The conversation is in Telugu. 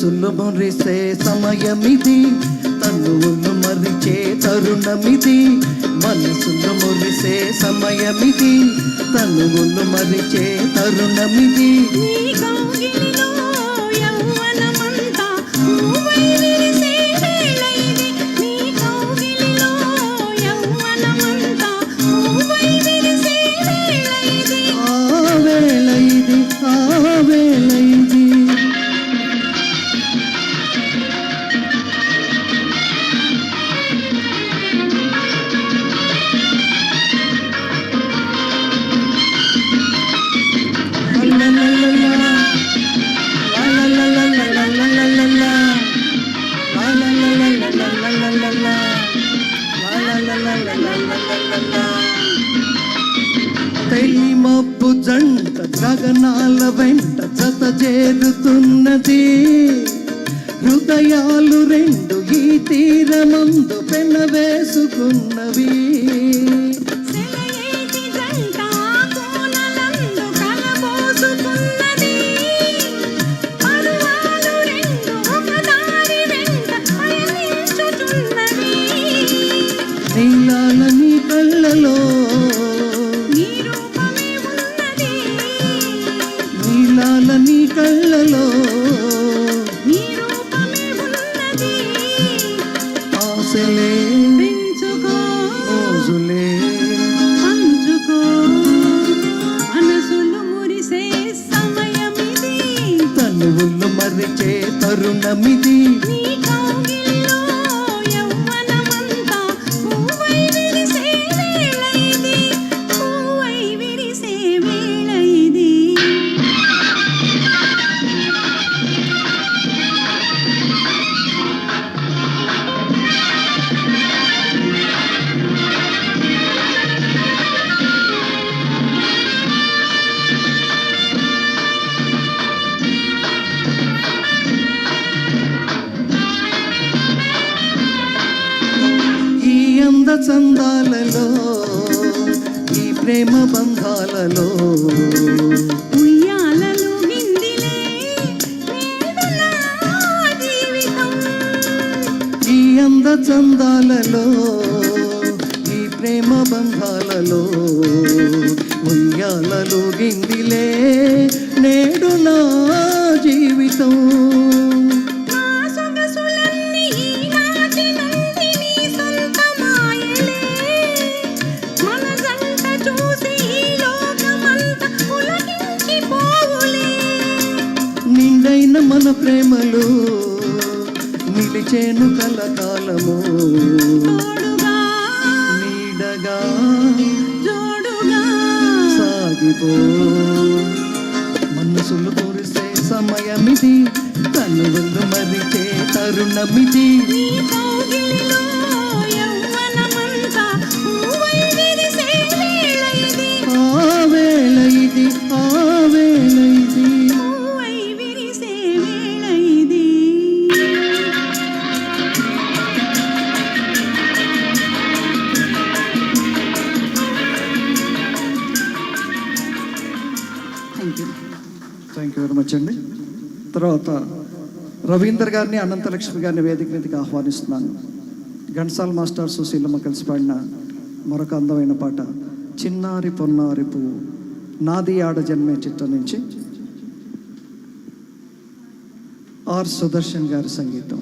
మనసులు మురిసే సమయమిది, తనువులు మరిచే తరుణమిది. మనసులు మురిసే సమయమిది, తనువులు మరిచే తరుణమిది. మబ్బు జంట గగనాల వెంట జత చేరుతున్నది. హృదయాలు రెండు ఈ తీరమందు పెన వేసుకున్నవి. నీలాలని కళ్ళలో నీలాలని కళ్ళలో ఆశలే పెంచుకో, రోజులే పంచుకో. మనసులు మురిసే సమయమిది, తనువులు మరిచే తరుణమిది. చందాలలో ఈ ప్రేమ బంధాలలో ఉయ్యాలలు నిందిలే జీవితం. ఈ అంద చందాలలో ఈ ప్రేమ బంధాలలో ఉయ్యాలలు గిందిలే నేడు నా జీవితం. నిండైన మన ప్రేమలు నిలిచేను కలకాలము. నీడగా జోడుగా సాగిపో. మనసులు కురిసే సమయమిది, తనువులు మరిచే తరుణమిది. ఆ వేళ ఇది, ఆ వేళ ఇది. థ్యాంక్ యూ వెరీ మచ్ అండి. తర్వాత రవీందర్ గారిని, అనంతలక్ష్మి గారిని వేదిక మీదకి ఆహ్వానిస్తున్నాను. ఘంటసాల మాస్టర్, సుశీలమ్మ కలిసి పాడిన మరొక అందమైన పాట చిన్నారి పొన్నారి పువ్వు, నాది ఆడ జన్మే చిత్రం నుంచి ఆర్ సుదర్శన్ గారి సంగీతం.